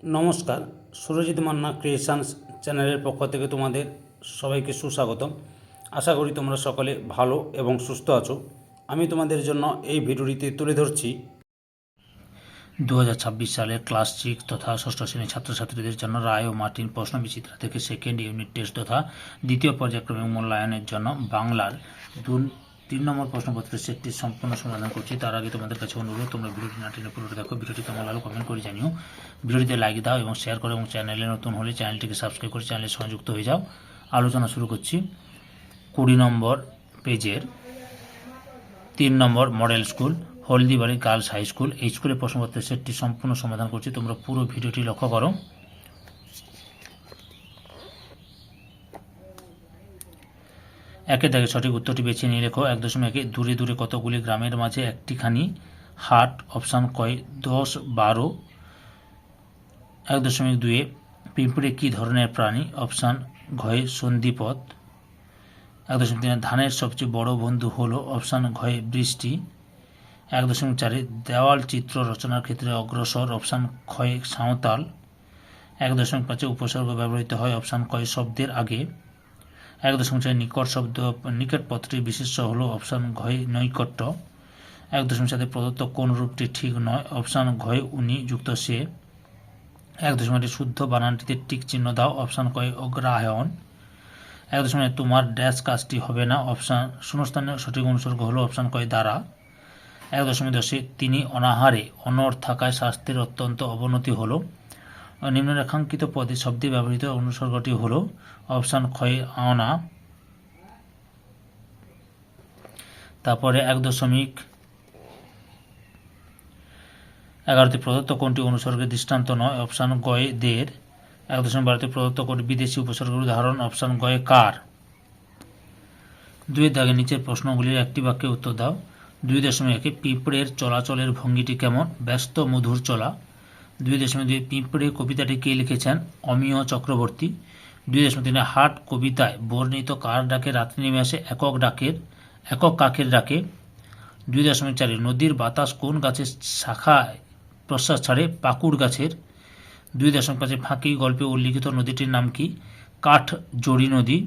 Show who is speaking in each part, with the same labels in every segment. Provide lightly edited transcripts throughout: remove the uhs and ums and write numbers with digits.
Speaker 1: নমস্কার, সুরজিৎ মান্না ক্রিয়েশনস চ্যানেলের পক্ষ থেকে তোমাদের সবাইকে সুস্বাগতম। আশা করি তোমরা সকলে ভালো এবং সুস্থ আছো। আমি তোমাদের জন্য এই ভিডিওটিতে তুলে ধরছি
Speaker 2: 2026 সালের ক্লাস 6 তথা ষষ্ঠ শ্রেণীর ছাত্রছাত্রীদের জন্য রায় ও মার্টিন প্রশ্নবিচিত্রা থেকে সেকেন্ড ইউনিট টেস্ট তথা দ্বিতীয় পর্যায়ক্রমিক মূল্যায়নের জন্য বাংলার 3 নম্বর প্রশ্নপত্রের সেটটি সম্পূর্ণ সমাধান করছি। তার আগে তোমাদের কাছে অনুরোধ, তোমরা ভিডিওটি না টেনে পুরোটা দেখো। ভিডিওটি কেমন লাগলো কমেন্ট করে জানিও। ভিডিওটিতে লাইক দাও এবং শেয়ার করো, এবং চ্যানেলে নতুন হলে চ্যানেলটিকে সাবস্ক্রাইব করে চ্যানেলে সংযুক্ত হয়ে যাও। আলোচনা শুরু করছি। 20 নম্বর পেজের 3 নম্বর model school Haldibari girls high school, এই স্কুলের প্রশ্নপত্রের সেটটি সম্পূর্ণ সমাধান করছি। তোমরা পুরো ভিডিওটি লক্ষ্য করো। একের দাগে সঠিক উত্তরটি বেছে নিয়ে লেখো। 1.1 দূরে দূরে কতগুলি গ্রামের মাঝে একটিখানি হাট, অপশান কয় 10, 12। 1.2 পিঁপড়ে কী ধরনের প্রাণী, অপশান ঘয়ে সন্ধিপথ। 1.3 ধানের সবচেয়ে বড় বন্ধু হলো, অপশান ঘয়ে বৃষ্টি। 1.4 দেওয়াল চিত্র রচনার ক্ষেত্রে অগ্রসর, অপশান ক্ষয় সাঁওতাল। 1.5 উপসর্গ ব্যবহৃত হয়, অপশান কয় শব্দের আগে। 1.6 নিকট শব্দ নিকট পত্রের বিশেষ্য হলো, অপশান ঘয় নৈকট্য। 1.7 প্রদত্ত কোন রূপটি ঠিক নয়, অপশান ঘয় উনি যুক্ত সে। 1.8 শুদ্ধ বানানটিতে টিক চিহ্ন দাও, অপশান কয় অগ্রহায়ণ। 1.9 তোমার ড্যাশ কাজটি হবে না, অপশান শূন্যস্থানীয় সঠিক অনুসর্গ হলো, অপশান কয় দ্বারা। 1.10 তিনি অনাহারে, অনড় থাকায় স্বাস্থ্যের অত্যন্ত অবনতি হলো। নিম্নরেখাঙ্কিত পদে শব্দে ব্যবহৃত অনুসর্গটি হলো, অপশান ক্ষয় আনা। তারপরে 1.11 প্রদত্ত কোনটি অনুসর্গের দৃষ্টান্ত নয়, অপশান গয় দের। 1.12 প্রদত্ত কোনটি বিদেশি উপসর্গের উদাহরণ, অপশান গয় কার। 2 দাগে নিচের প্রশ্নগুলির একটি বাক্যে উত্তর দাও। 2.1 পিঁপড়ের চলাচলের ভঙ্গিটি কেমন, ব্যস্ত মধুর চলা। 2.2 পিঁপড়ে কবিতাটি কে লিখেছেন, অমিয় চক্রবর্তী। 2.3 হাট কবিতায় বর্ণিত কার ডাকে রাত্রি নেমে আসে, একক কাকের ডাকে। 2.4 নদীর বাতাস কোন গাছের শাখায় প্রশ্বাস ছাড়ে, পাকুড় গাছের। 2.5 ফাঁকি গল্পে উল্লিখিত নদীটির নাম কি, কাঠজোড়ী নদী।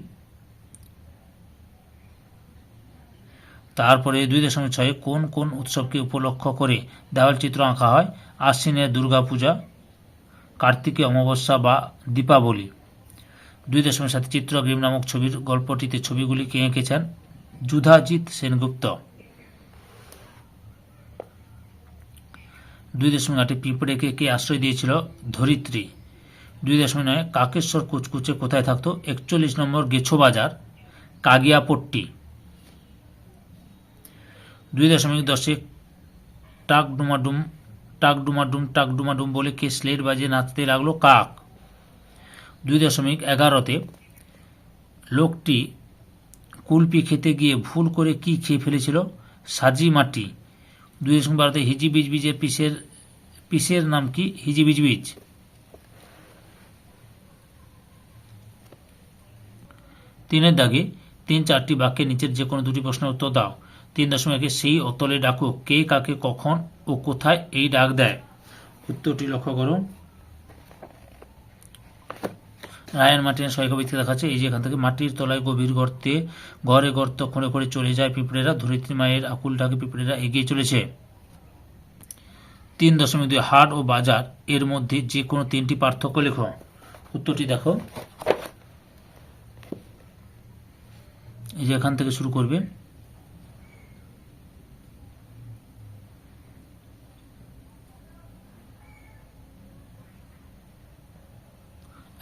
Speaker 2: তারপরে 2.6 কোন কোন উৎসবকে উপলক্ষ করে দেওয়াল চিত্র আঁকা হয়, আশ্বিনের দুর্গাপূজা, কার্তিকে অমাবস্যা বা দীপাবলি। 2.7 চিত্রগ্রীব নামক ছবির গল্পটিতে ছবিগুলি কে এঁকেছেন, যুধাজিৎ সেনগুপ্ত। 2.8 পিঁপড়েকে কে আশ্রয় দিয়েছিল, ধরিত্রী। 2.9 কাকেশ্বর কুচকুচে কোথায় থাকত, 41 নম্বর গেছো বাজার, কাগিয়াপট্টি। 2.10 টাক ডুমাডুম টাক ডুমাডুম টাক ডুমাডুম বলে কে স্লেট বাজিয়ে নাচতে লাগলো, কাক। 2.11 লোকটি কুলপি খেতে গিয়ে ভুল করে কি খেয়ে ফেলেছিল, সাজি মাটি। 2.12 হিজিবিজবিজের পিসের নাম কি, হিজিবিজবিজ। 3 দাগে 3-4টি বাক্যে নিচের যে কোনো দুটি প্রশ্নের উত্তর দাও। 3.1 সেই অতলে ডাকো, কে কাকে কখন ও কোথায় এই ডাক দেয়। উত্তরটি লক্ষ্য করো। রায়ান মার্টিনের সহায়িকা দেখাচ্ছে, এই যে এখান থেকে মাটির তলায় গভীর গর্তে ঘরে গর্ত খুঁড়ে করে চলে যায় পিঁপড়েরা, ধরিত্রী মায়ের আকুল ডাকে পিঁপড়েরা এগিয়ে চলেছে। 3.2 হাট ও বাজার এর মধ্যে যে কোনো 3টি পার্থক্য লেখো। উত্তরটি দেখো, এই যে এখান থেকে শুরু করবে।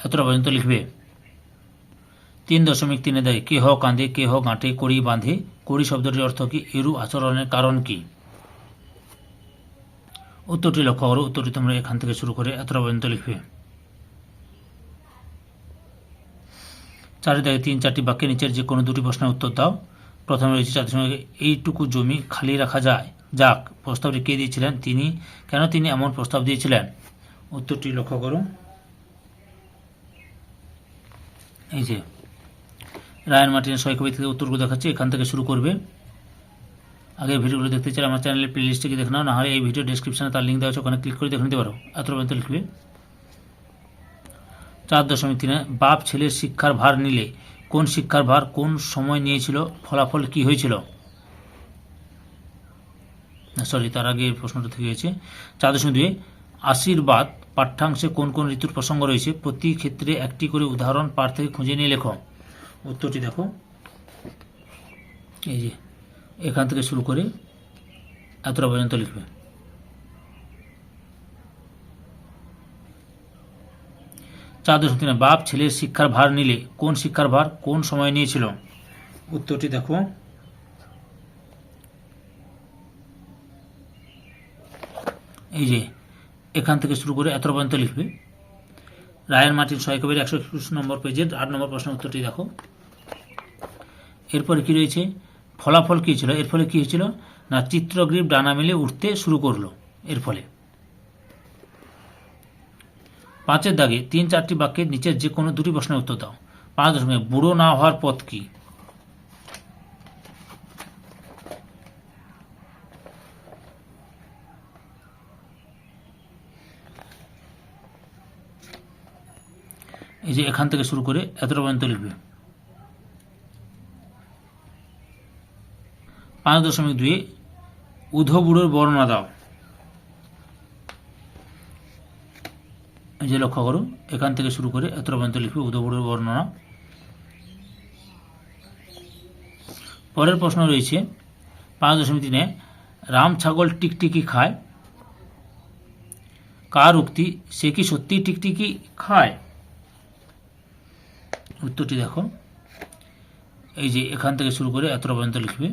Speaker 2: এতটা পর্যন্ত লিখবে। 3.3 দেয় কেহ কাঁদে, কেহ গাঁটে, কড়ি বাঁধে, কড়ি শব্দটির অর্থ কি, এরূপ আচরণের কারণ কি। উত্তরটি লক্ষ্য করো। উত্তরটি তোমরা এখান থেকে শুরু করে এতটা পর্যন্ত লিখবে। 4 দাগে 3-4টি বাক্যে নিচের যে কোনো দুটি প্রশ্নের উত্তর দাও। প্রথমে রয়েছে 4 এইটুকু জমি খালি রাখা যাক প্রস্তাবটি কে দিয়েছিলেন, তিনি। কেন তিনি এমন প্রস্তাব দিয়েছিলেন। উত্তরটি লক্ষ্য করো। এই যে রায়ান মার্টিনের সহায়িকা থেকে উত্তরগুলো দেখাচ্ছে, এখান থেকে শুরু করবে। আগের ভিডিওগুলো দেখতে চাইলে আমার চ্যানেলের প্লেলিস্টে গিয়ে দেখে নাও, না হলে এই ভিডিও ডেসক্রিপশনে তার লিঙ্ক দেওয়া আছে, ওখানে ক্লিক করে দেখে নিতে পারো। এত পর্যন্ত লিখবে। 4.3 বাপ ছেলের শিক্ষার ভার নিলে কোন শিক্ষার ভার কোন সময় নিয়েছিল, ফলাফল কি হয়েছিল? সরি, তার আগে প্রশ্নটা থেকে গেছে। 4.2 আশীর্বাদ পাঠ্যাংশে কোন কোন ঋতুর প্রসঙ্গ রয়েছে? প্রতি ক্ষেত্রে একটি করে উদাহরণ পাঠ থেকে খুঁজে নিয়ে লেখো। উত্তরটি দেখো, এই যে এখান থেকে শুরু করে এতটা পর্যন্ত লিখবে। 4.3 বাপ ছেলের শিক্ষার ভার নিলে কোন শিক্ষার ভার কোন সময় নিয়েছিল? উত্তরটি দেখো, এই যে এখান থেকে শুরু করে এতটা পর্যন্ত লিখবে। রায়ের মার্টিন সহায়কবির 121 নম্বর পেজের 8 নম্বর প্রশ্ন উত্তরটি দেখো। এরপরে কি রয়েছে? ফলাফল কী ছিল? এর ফলে কী হয়েছিল না চিত্রগ্রীব ডানা মেলে উঠতে শুরু করলো। এর ফলে 5 দাগে 3-4টি বাক্যের নিচের যে কোনো দুটি প্রশ্নের উত্তর দাও। 5 বুড়ো না হওয়ার পথ কি? এই যে এখান থেকে শুরু করে এতটা পর্যন্ত লিখবে। 5.2 উধো বুড়োর বর্ণনা দাও। এই যে লক্ষ্য করো, এখান থেকে শুরু করে এতটা পর্যন্ত লিখবে উধো বুড়োর বর্ণনা। পরের প্রশ্ন রয়েছে 5.3 রাম ছাগল টিকটিকি খায়, কার উক্তি? সে কি সত্যি টিকটিকি খায়? উত্তরটি দেখো, এই যে এখান থেকে শুরু করে এতটা পর্যন্ত লিখবে।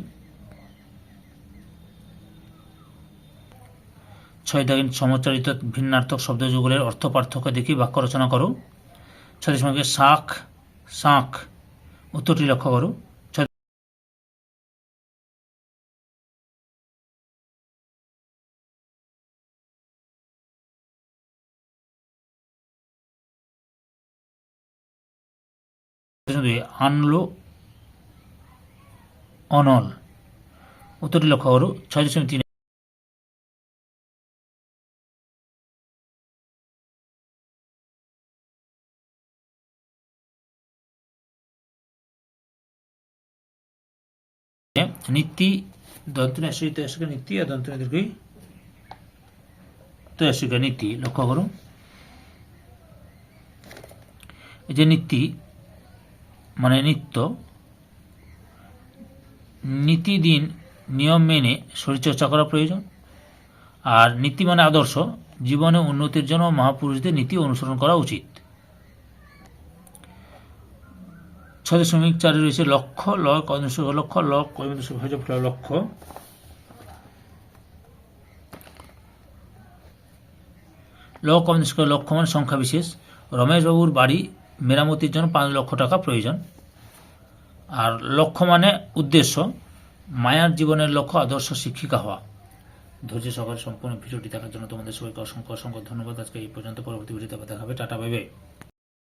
Speaker 2: 6 দাগে সমচারিত ভিন্নার্থক শব্দযুগলের অর্থ পার্থক্য দেখি বাক্য রচনা করো। 6 শাক শাঁখ, উত্তরটি লক্ষ্য করো। আনলো অনল, উত্তরটি লক্ষ্য করো। 6.3 নীতি দন্তনাশ্রিত নীতি আর দন্তনাদীর্ঘ তয়াশ্রিকা নীতি, লক্ষ্য করো। এই যে নীতি মানে নিত্য, নীতিদিন নিয়ম মেনে শরীরচর্চা করা প্রয়োজন। আর নীতি মানে আদর্শ, জীবনে উন্নতির জন্য মহাপুরুষদের নীতি অনুসরণ করা উচিত। 6.4 রয়েছে লক্ষ্য লক্ষ্য লক্ষ্য। লক্ষ্য মানে সংখ্যা বিশেষ। রমেশবাবুর বাড়ি মেরামতির জন্য 5 লক্ষ টাকা প্রয়োজন। আর লক্ষ্য মানে উদ্দেশ্য, মায়ার জীবনের লক্ষ্য আদর্শ শিক্ষিকা হওয়া। ধৈর্য সহকারে সম্পূর্ণ ভিডিওটি দেখার জন্য তোমাদের সবাইকে অসংখ্য অসংখ্য ধন্যবাদ। আজকে এই পর্যন্ত, পরবর্তী ভিডিওতে দেখা হবে। Tata, bye bye.